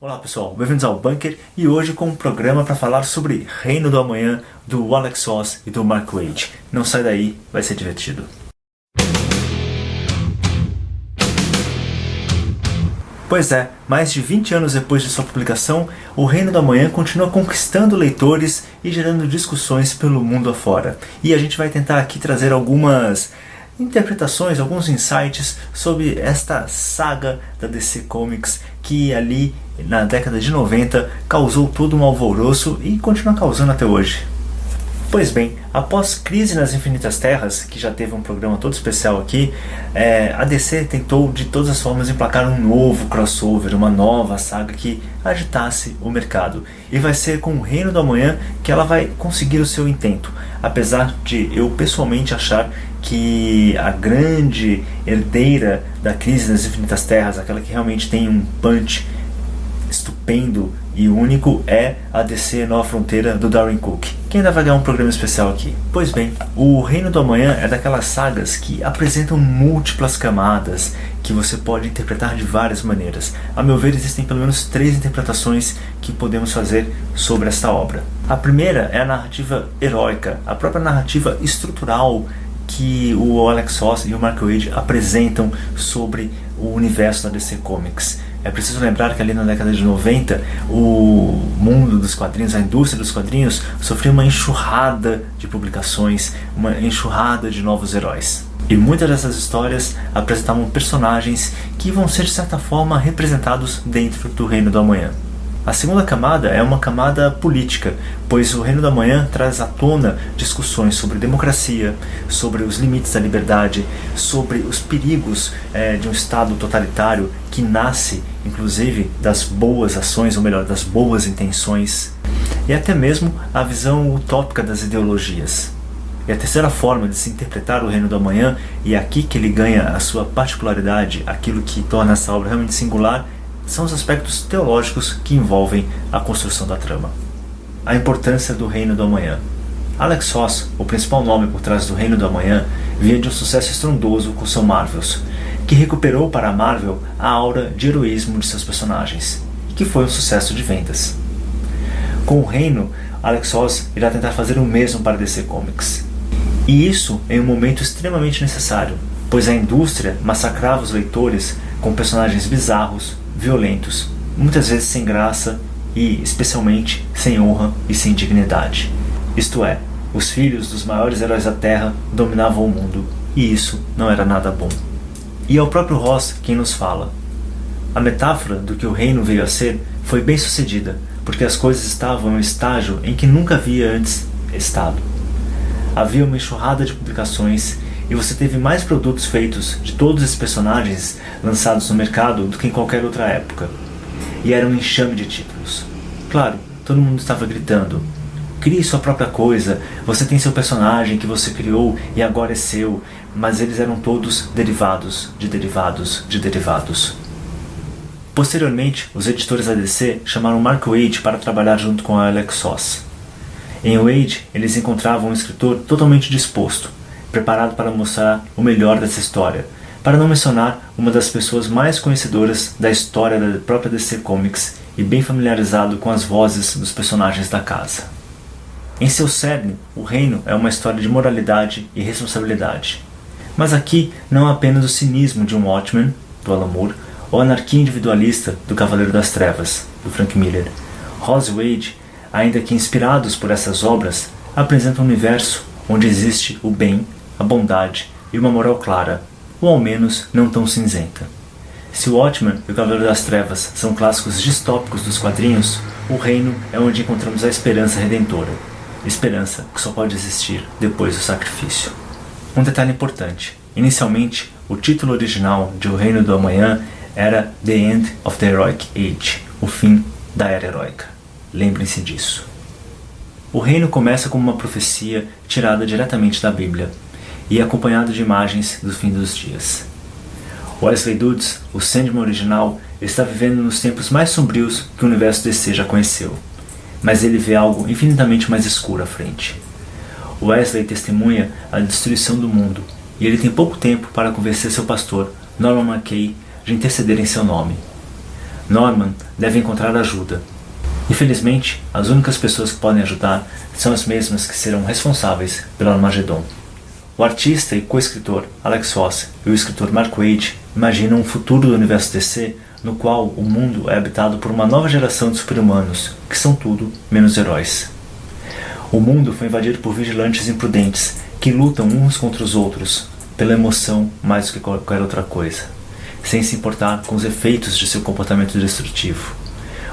Olá pessoal, bem-vindos ao Bunker e hoje com um programa para falar sobre Reino do Amanhã do Alex Ross e do Mark Waid. Não sai daí, vai ser divertido. Pois é, mais de 20 anos depois de sua publicação, o Reino do Amanhã continua conquistando leitores e gerando discussões pelo mundo afora. E a gente vai tentar aqui trazer algumas interpretações, alguns insights sobre esta saga da DC Comics que ali na década de 90 causou todo um alvoroço e continua causando até hoje. Pois bem, após Crise nas Infinitas Terras, que já teve um programa todo especial aqui, a DC tentou de todas as formas emplacar um novo crossover, uma nova saga que agitasse o mercado. E vai ser com o Reino do Amanhã que ela vai conseguir o seu intento, apesar de eu pessoalmente achar que a grande herdeira da Crise nas Infinitas Terras, aquela que realmente tem um punch estupendo e único, é a DC Nova Fronteira do Darwyn Cooke, que ainda vai ganhar um programa especial aqui. Pois bem, o Reino do Amanhã é daquelas sagas que apresentam múltiplas camadas que você pode interpretar de várias maneiras. A meu ver, existem pelo menos 3 interpretações que podemos fazer sobre esta obra. A primeira é a narrativa heróica, a própria narrativa estrutural que o Alex Ross e o Mark Waid apresentam sobre o universo da DC Comics. É preciso lembrar que ali na década de 90 o mundo dos quadrinhos, a indústria dos quadrinhos, sofreu uma enxurrada de publicações, uma enxurrada de novos heróis. E muitas dessas histórias apresentavam personagens que vão ser de certa forma representados dentro do Reino do Amanhã. A segunda camada é uma camada política, pois o Reino do Amanhã traz à tona discussões sobre democracia, sobre os limites da liberdade, sobre os perigos de um Estado totalitário que nasce, inclusive, das boas ações, ou melhor, das boas intenções, e até mesmo a visão utópica das ideologias. E a terceira forma de se interpretar o Reino do Amanhã, e é aqui que ele ganha a sua particularidade, aquilo que torna essa obra realmente singular, são os aspectos teológicos que envolvem a construção da trama. A importância do Reino do Amanhã. Alex Ross, o principal nome por trás do Reino do Amanhã, vinha de um sucesso estrondoso com seu Marvels, que recuperou para a Marvel a aura de heroísmo de seus personagens, e que foi um sucesso de vendas. Com o Reino, Alex Ross irá tentar fazer o mesmo para DC Comics. E isso em um momento extremamente necessário, pois a indústria massacrava os leitores com personagens bizarros, violentos, muitas vezes sem graça e, especialmente, sem honra e sem dignidade. Isto é, os filhos dos maiores heróis da Terra dominavam o mundo, e isso não era nada bom. E é o próprio Ross quem nos fala. A metáfora do que o reino veio a ser foi bem sucedida, porque as coisas estavam em um estágio em que nunca havia antes estado. Havia uma enxurrada de publicações e você teve mais produtos feitos de todos esses personagens lançados no mercado do que em qualquer outra época. E era um enxame de títulos. Claro, todo mundo estava gritando: crie sua própria coisa, você tem seu personagem que você criou e agora é seu, mas eles eram todos derivados de derivados de derivados. Posteriormente, os editores da DC chamaram Mark Waid para trabalhar junto com a Alex Ross. Em Waid, eles encontravam um escritor totalmente disposto, preparado para mostrar o melhor dessa história, para não mencionar uma das pessoas mais conhecedoras da história da própria DC Comics e bem familiarizado com as vozes dos personagens da casa. Em seu cerne, o Reino é uma história de moralidade e responsabilidade. Mas aqui não há apenas o cinismo de um Watchmen, do Alan Moore, ou a anarquia individualista do Cavaleiro das Trevas, do Frank Miller. Ross e Waid, ainda que inspirados por essas obras, apresentam um universo onde existe o bem, a bondade e uma moral clara, ou ao menos não tão cinzenta. Se o Watchmen e o Cavaleiro das Trevas são clássicos distópicos dos quadrinhos, o Reino é onde encontramos a esperança redentora, esperança que só pode existir depois do sacrifício. Um detalhe importante: inicialmente, o título original de O Reino do Amanhã era The End of the Heroic Age, o fim da Era Heróica. Lembrem-se disso. O Reino começa como uma profecia tirada diretamente da Bíblia e acompanhado de imagens do fim dos dias. Wesley Dodds, o Sandman original, está vivendo nos tempos mais sombrios que o universo DC já conheceu, mas ele vê algo infinitamente mais escuro à frente. Wesley testemunha a destruição do mundo e ele tem pouco tempo para convencer seu pastor, Norman McKay, de interceder em seu nome. Norman deve encontrar ajuda. Infelizmente, as únicas pessoas que podem ajudar são as mesmas que serão responsáveis pelo Armagedon. O artista e co-escritor Alex Ross e o escritor Mark Waid imaginam um futuro do universo DC no qual o mundo é habitado por uma nova geração de super-humanos, que são tudo menos heróis. O mundo foi invadido por vigilantes imprudentes que lutam uns contra os outros pela emoção mais do que qualquer outra coisa, sem se importar com os efeitos de seu comportamento destrutivo.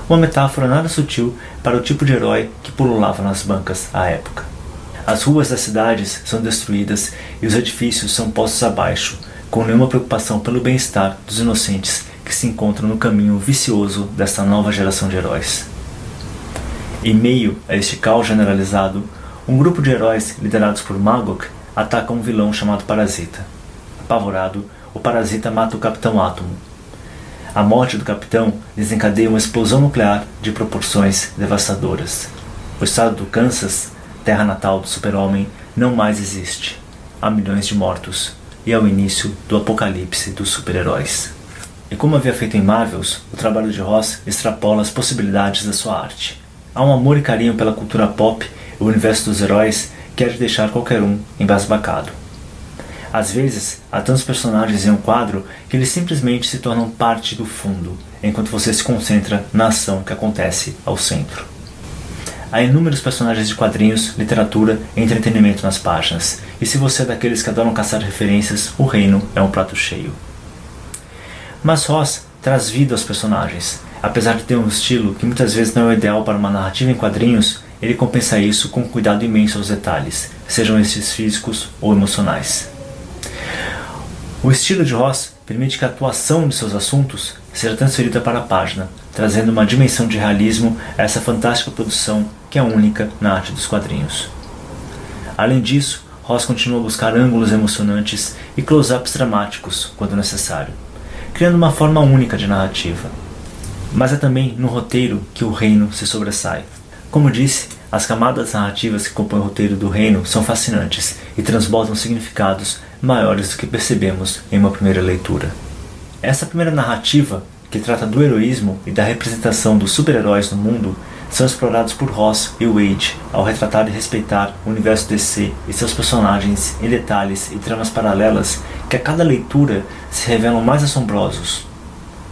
Uma metáfora nada sutil para o tipo de herói que pululava nas bancas à época. As ruas das cidades são destruídas e os edifícios são postos abaixo, com nenhuma preocupação pelo bem-estar dos inocentes que se encontram no caminho vicioso desta nova geração de heróis. Em meio a este caos generalizado, um grupo de heróis liderados por Magog ataca um vilão chamado Parasita. Apavorado, o Parasita mata o Capitão Átomo. A morte do Capitão desencadeia uma explosão nuclear de proporções devastadoras. O estado do Kansas, terra natal do super-homem, não mais existe. Há milhões de mortos, e é o início do apocalipse dos super-heróis. E como havia feito em Marvels, o trabalho de Ross extrapola as possibilidades da sua arte. Há um amor e carinho pela cultura pop e o universo dos heróis que é de deixar qualquer um embasbacado. Às vezes, há tantos personagens em um quadro que eles simplesmente se tornam parte do fundo, enquanto você se concentra na ação que acontece ao centro. Há inúmeros personagens de quadrinhos, literatura e entretenimento nas páginas, e se você é daqueles que adoram caçar referências, o reino é um prato cheio. Mas Ross traz vida aos personagens. Apesar de ter um estilo que muitas vezes não é o ideal para uma narrativa em quadrinhos, ele compensa isso com um cuidado imenso aos detalhes, sejam estes físicos ou emocionais. O estilo de Ross permite que a atuação de seus assuntos seja transferida para a página, trazendo uma dimensão de realismo a essa fantástica produção que é única na arte dos quadrinhos. Além disso, Ross continua a buscar ângulos emocionantes e close-ups dramáticos quando necessário, criando uma forma única de narrativa. Mas é também no roteiro que o reino se sobressai. Como disse, as camadas narrativas que compõem o roteiro do reino são fascinantes e transbordam significados maiores do que percebemos em uma primeira leitura. Essa primeira narrativa, que trata do heroísmo e da representação dos super-heróis no mundo, são explorados por Ross e Waid ao retratar e respeitar o universo DC e seus personagens em detalhes e tramas paralelas que a cada leitura se revelam mais assombrosos.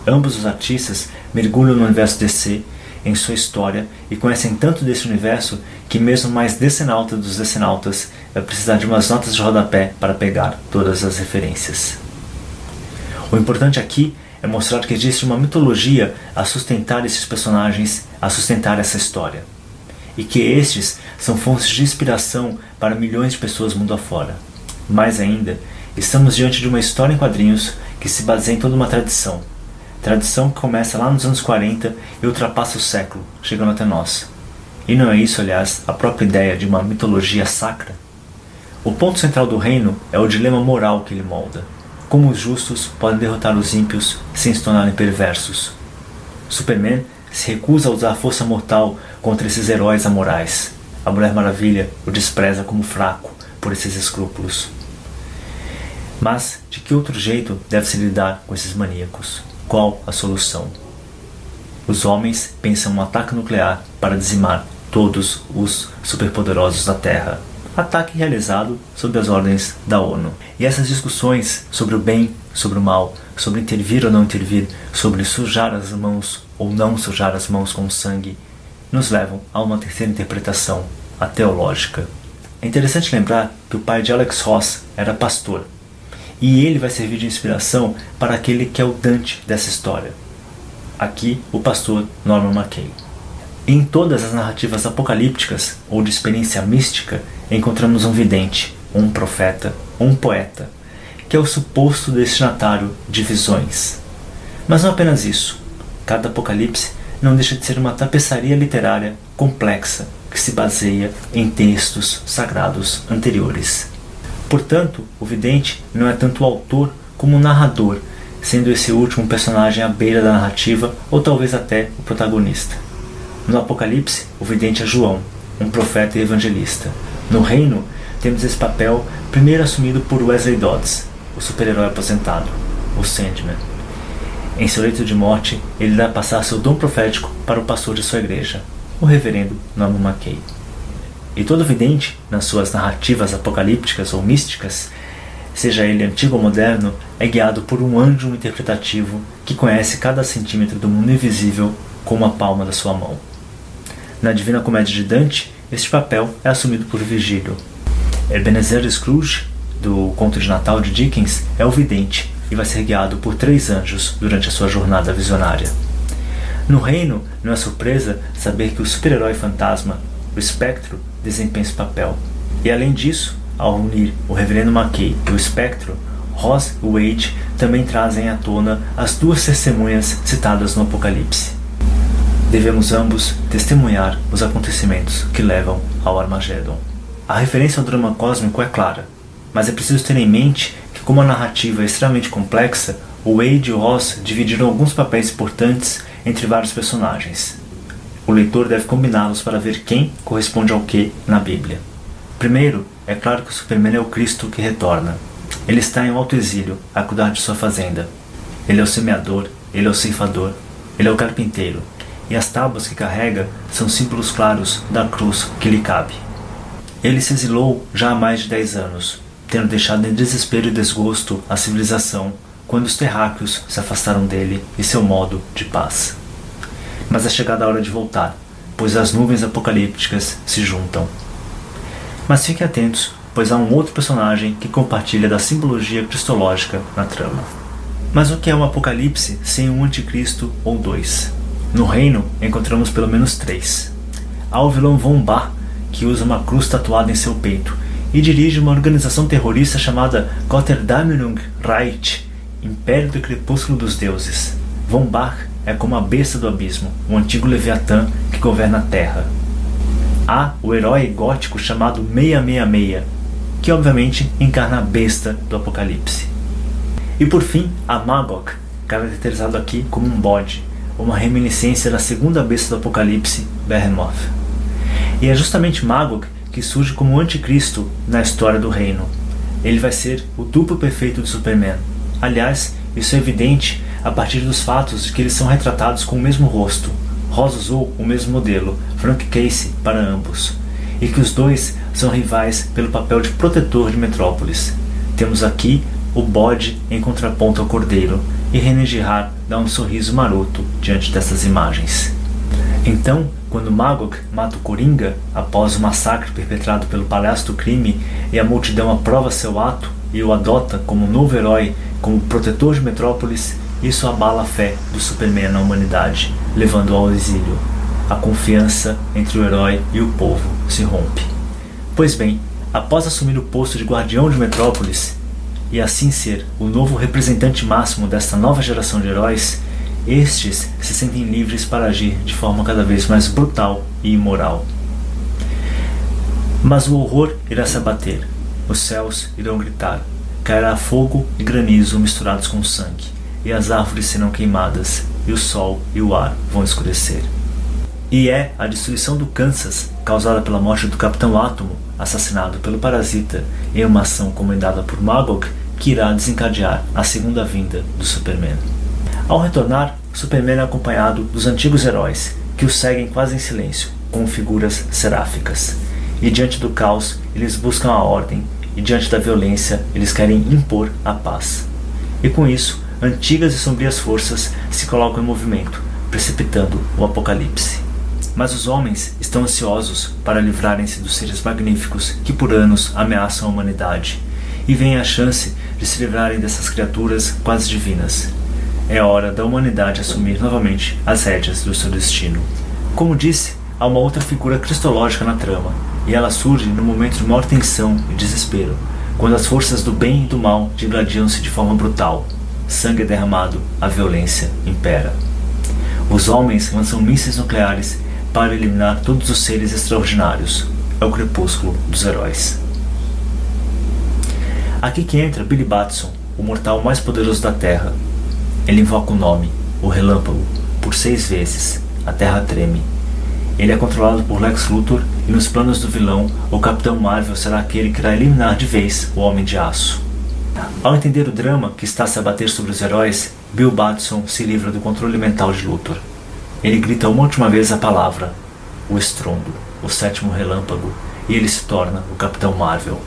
Ambos os artistas mergulham no universo DC, em sua história, e conhecem tanto desse universo que mesmo o mais decenalta dos decenautas vai precisar de umas notas de rodapé para pegar todas as referências. O importante aqui é mostrar que existe uma mitologia a sustentar esses personagens, a sustentar essa história, e que estes são fontes de inspiração para milhões de pessoas mundo afora. Mais ainda, estamos diante de uma história em quadrinhos que se baseia em toda uma tradição que começa lá nos anos 40 e ultrapassa o século, chegando até nós. E não é isso, aliás, a própria ideia de uma mitologia sacra? O ponto central do reino é o dilema moral que ele molda. Como os justos podem derrotar os ímpios sem se tornarem perversos? Superman se recusa a usar a força mortal contra esses heróis amorais. A Mulher Maravilha o despreza como fraco por esses escrúpulos. Mas de que outro jeito deve-se lidar com esses maníacos? Qual a solução? Os homens pensam um ataque nuclear para dizimar todos os superpoderosos da Terra. Ataque realizado sob as ordens da ONU. E essas discussões sobre o bem, sobre o mal, sobre intervir ou não intervir, sobre sujar as mãos ou não sujar as mãos com sangue, nos levam a uma terceira interpretação, a teológica. É interessante lembrar que o pai de Alex Ross era pastor, e ele vai servir de inspiração para aquele que é o Dante dessa história. Aqui, o pastor Norman MacKay. Em todas as narrativas apocalípticas ou de experiência mística, encontramos um vidente, um profeta, ou um poeta, que é o suposto destinatário de visões. Mas não apenas isso. Cada apocalipse não deixa de ser uma tapeçaria literária complexa que se baseia em textos sagrados anteriores. Portanto, o vidente não é tanto o autor como o narrador, sendo esse último personagem à beira da narrativa ou talvez até o protagonista. No Apocalipse, o vidente é João, um profeta e evangelista. No Reino, temos esse papel primeiro assumido por Wesley Dodds, o super-herói aposentado, o Sandman. Em seu leito de morte, ele irá passar seu dom profético para o pastor de sua igreja, o reverendo Norman Mackay. E todo vidente, nas suas narrativas apocalípticas ou místicas, seja ele antigo ou moderno, é guiado por um anjo interpretativo que conhece cada centímetro do mundo invisível como a palma da sua mão. Na Divina Comédia de Dante, este papel é assumido por Virgílio. Ebenezer Scrooge, do Conto de Natal de Dickens, é o vidente e vai ser guiado por 3 anjos durante a sua jornada visionária. No reino, não é surpresa saber que o super-herói fantasma, o Espectro, desempenha esse papel. E além disso, ao unir o Reverendo Mackay e o Espectro, Ross e Wade também trazem à tona as 2 testemunhas citadas no Apocalipse. Devemos ambos testemunhar os acontecimentos que levam ao Armagedon. A referência ao drama cósmico é clara, mas é preciso ter em mente que, como a narrativa é extremamente complexa, o Wade e o Ross dividiram alguns papéis importantes entre vários personagens. O leitor deve combiná-los para ver quem corresponde ao que na Bíblia. Primeiro, é claro que o Superman é o Cristo que retorna. Ele está em um alto exílio a cuidar de sua fazenda. Ele é o semeador, ele é o ceifador, ele é o carpinteiro, e as tábuas que carrega são símbolos claros da cruz que lhe cabe. Ele se exilou já há mais de 10 anos, tendo deixado em desespero e desgosto a civilização quando os terráqueos se afastaram dele e seu modo de paz. Mas é chegada a hora de voltar, pois as nuvens apocalípticas se juntam. Mas fiquem atentos, pois há um outro personagem que compartilha da simbologia cristológica na trama. Mas o que é um apocalipse sem um anticristo ou 2? No reino, encontramos pelo menos 3. Há o vilão Von Bar, que usa uma cruz tatuada em seu peito e dirige uma organização terrorista chamada Götterdämmerung Reich, Império do Crepúsculo dos Deuses. Von Bar é como a besta do abismo, um antigo Leviatã que governa a Terra. Há o herói gótico chamado 666, que obviamente encarna a besta do Apocalipse. E por fim, há Magog, caracterizado aqui como um bode, uma reminiscência da segunda besta do Apocalipse, Behemoth. E é justamente Magog que surge como o anticristo na história do reino. Ele vai ser o duplo perfeito de Superman. Aliás, isso é evidente a partir dos fatos de que eles são retratados com o mesmo rosto. Ross usou o mesmo modelo, Frank Casey, para ambos, e que os dois são rivais pelo papel de protetor de Metrópolis. Temos aqui o bode em contraponto ao cordeiro, e René Girard dá um sorriso maroto diante dessas imagens. Então, quando Magog mata o Coringa após o massacre perpetrado pelo Palhaço do Crime e a multidão aprova seu ato e o adota como um novo herói, como protetor de Metrópolis, isso abala a fé do Superman na humanidade, levando-o ao exílio. A confiança entre o herói e o povo se rompe. Pois bem, após assumir o posto de guardião de Metrópolis, e assim ser o novo representante máximo desta nova geração de heróis, estes se sentem livres para agir de forma cada vez mais brutal e imoral. Mas o horror irá se abater, os céus irão gritar, cairá fogo e granizo misturados com sangue, e as árvores serão queimadas, e o sol e o ar vão escurecer. E é a destruição do Kansas, causada pela morte do Capitão Átomo, assassinado pelo Parasita, em uma ação comandada por Magog, que irá desencadear a segunda vinda do Superman. Ao retornar, Superman é acompanhado dos antigos heróis, que o seguem quase em silêncio, como figuras seráficas. E diante do caos, eles buscam a ordem, e diante da violência, eles querem impor a paz. E com isso, antigas e sombrias forças se colocam em movimento, precipitando o apocalipse. Mas os homens estão ansiosos para livrarem-se dos seres magníficos que por anos ameaçam a humanidade, e veem a chance de se livrarem dessas criaturas quase divinas. É hora da humanidade assumir novamente as rédeas do seu destino. Como disse, há uma outra figura cristológica na trama, e ela surge no momento de maior tensão e desespero, quando as forças do bem e do mal digladiam-se de forma brutal. Sangue é derramado, a violência impera. Os homens lançam mísseis nucleares para eliminar todos os seres extraordinários. É o crepúsculo dos heróis. Aqui que entra Billy Batson, o mortal mais poderoso da Terra. Ele invoca o nome, o relâmpago, por 6 vezes. A Terra treme. Ele é controlado por Lex Luthor e nos planos do vilão, o Capitão Marvel será aquele que irá eliminar de vez o Homem de Aço. Ao entender o drama que está a se abater sobre os heróis, Bill Batson se livra do controle mental de Luthor. Ele grita uma última vez a palavra, o estrondo, o sétimo relâmpago, e ele se torna o Capitão Marvel.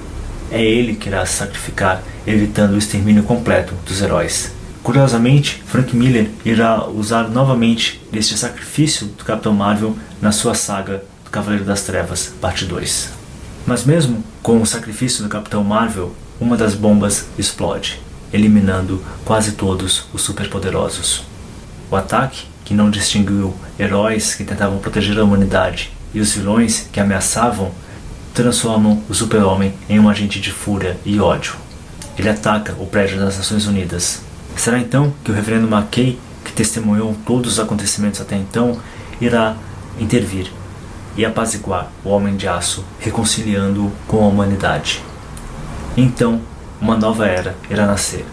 É ele que irá se sacrificar, evitando o extermínio completo dos heróis. Curiosamente, Frank Miller irá usar novamente este sacrifício do Capitão Marvel na sua saga do Cavaleiro das Trevas, parte 2. Mas mesmo com o sacrifício do Capitão Marvel, uma das bombas explode, eliminando quase todos os superpoderosos. O ataque, que não distinguiu heróis que tentavam proteger a humanidade e os vilões que ameaçavam, transformam o Super-Homem em um agente de fúria e ódio. Ele ataca o prédio das Nações Unidas. Será então que o reverendo McKay, que testemunhou todos os acontecimentos até então, irá intervir e apaziguar o Homem de Aço, reconciliando-o com a humanidade. Então, uma nova era irá nascer.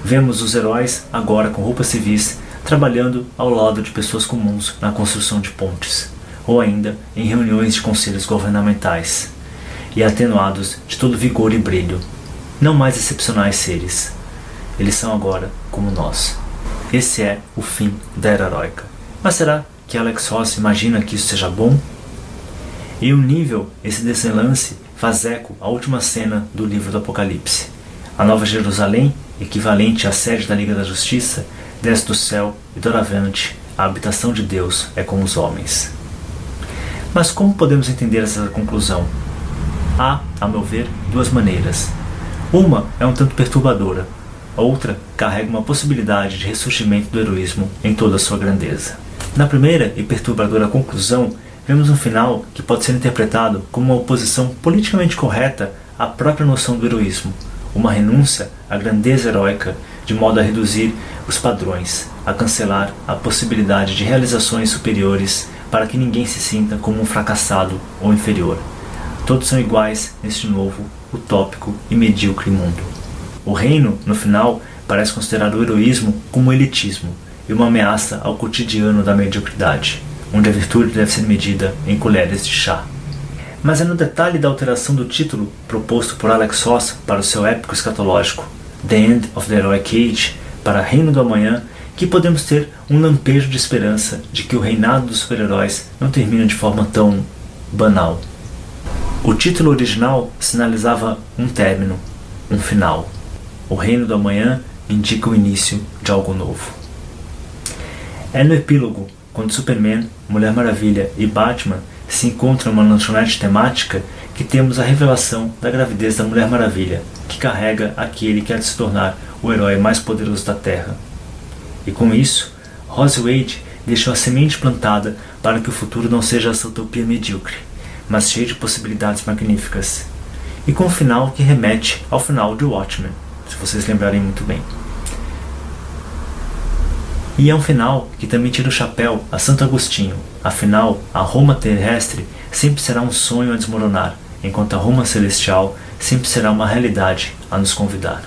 Vemos os heróis, agora com roupas civis, trabalhando ao lado de pessoas comuns na construção de pontes, ou ainda em reuniões de conselhos governamentais, e atenuados de todo vigor e brilho, não mais excepcionais seres. Eles são agora como nós. Esse é o fim da Era Heróica. Mas será que Alex Ross imagina que isso seja bom? Em um nível, esse desenlace faz eco à última cena do livro do Apocalipse. A Nova Jerusalém, equivalente à sede da Liga da Justiça, desce do céu e doravante a habitação de Deus é com os homens. Mas como podemos entender essa conclusão? Há, a meu ver, duas maneiras. Uma é um tanto perturbadora, a outra carrega uma possibilidade de ressurgimento do heroísmo em toda a sua grandeza. Na primeira e perturbadora conclusão, vemos um final que pode ser interpretado como uma oposição politicamente correta à própria noção do heroísmo, uma renúncia à grandeza heróica de modo a reduzir os padrões, a cancelar a possibilidade de realizações superiores para que ninguém se sinta como um fracassado ou inferior. Todos são iguais neste novo, utópico e medíocre mundo. O reino, no final, parece considerar o heroísmo como elitismo e uma ameaça ao cotidiano da mediocridade, onde a virtude deve ser medida em colheres de chá. Mas é no detalhe da alteração do título proposto por Alex Ross para o seu épico escatológico, The End of the Heroic Age, para Reino do Amanhã, que podemos ter um lampejo de esperança de que o reinado dos super-heróis não termina de forma tão banal. O título original sinalizava um término, um final. O Reino do Amanhã indica o início de algo novo. É no epílogo, quando Superman, Mulher Maravilha e Batman se encontram em uma lanchonete temática, que temos a revelação da gravidez da Mulher Maravilha, que carrega aquele que há de se tornar o herói mais poderoso da Terra. E com isso, Ross Wade deixou a semente plantada para que o futuro não seja essa utopia medíocre, mas cheio de possibilidades magníficas. E com um final que remete ao final de Watchmen, se vocês lembrarem muito bem. E é um final que também tira o chapéu a Santo Agostinho. Afinal, a Roma terrestre sempre será um sonho a desmoronar, enquanto a Roma celestial sempre será uma realidade a nos convidar.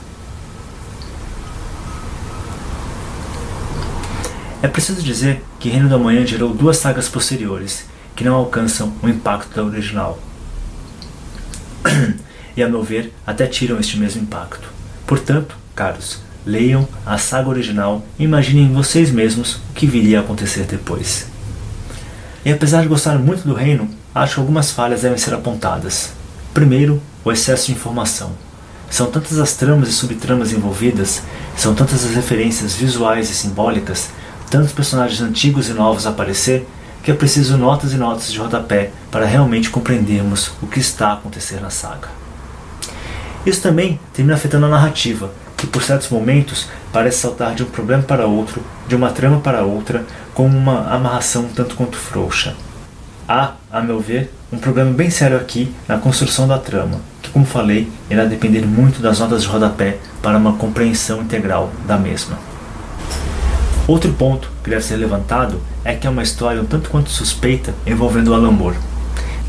É preciso dizer que Reino da Manhã gerou duas sagas posteriores, que não alcançam o impacto da original. E, a meu ver, até tiram este mesmo impacto. Portanto, caros, leiam a saga original e imaginem vocês mesmos o que viria a acontecer depois. E apesar de gostar muito do Reino, acho que algumas falhas devem ser apontadas. Primeiro, o excesso de informação. São tantas as tramas e subtramas envolvidas, são tantas as referências visuais e simbólicas, tantos personagens antigos e novos a aparecer, que é preciso notas e notas de rodapé para realmente compreendermos o que está a acontecer na saga. Isso também termina afetando a narrativa, que por certos momentos parece saltar de um problema para outro, de uma trama para outra, com uma amarração tanto quanto frouxa. Há, a meu ver, um problema bem sério aqui na construção da trama, que, como falei, irá depender muito das notas de rodapé para uma compreensão integral da mesma. Outro ponto que deve ser levantado é que é uma história um tanto quanto suspeita envolvendo Alan Moore.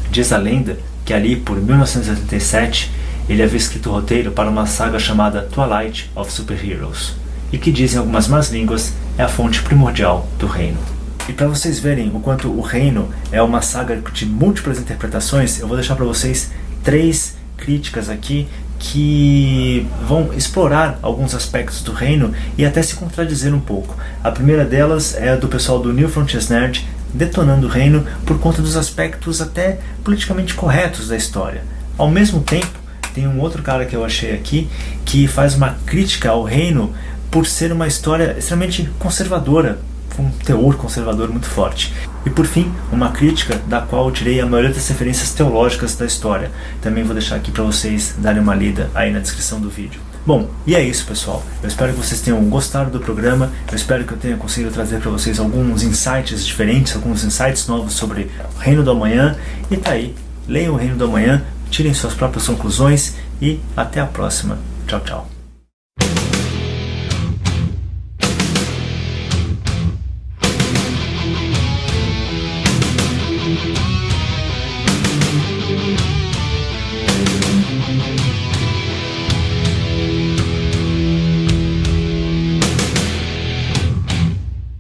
Diz a lenda que ali por 1987 ele havia escrito o roteiro para uma saga chamada Twilight of Superheroes, e que dizem algumas más línguas é a fonte primordial do Reino. E para vocês verem o quanto o Reino é uma saga de múltiplas interpretações, eu vou deixar para vocês 3 críticas aqui que vão explorar alguns aspectos do reino e até se contradizer um pouco. A primeira delas é a do pessoal do New Frontiers Nerd, detonando o reino por conta dos aspectos até politicamente corretos da história. Ao mesmo tempo, tem um outro cara que eu achei aqui que faz uma crítica ao reino por ser uma história extremamente conservadora, com um teor conservador muito forte. E por fim, uma crítica da qual eu tirei a maioria das referências teológicas da história. Também vou deixar aqui para vocês darem uma lida aí na descrição do vídeo. Bom, e é isso, pessoal. Eu espero que vocês tenham gostado do programa. Eu espero que eu tenha conseguido trazer para vocês alguns insights diferentes, alguns insights novos sobre o Reino do Amanhã. E tá aí, leiam o Reino do Amanhã, tirem suas próprias conclusões e até a próxima. Tchau, tchau.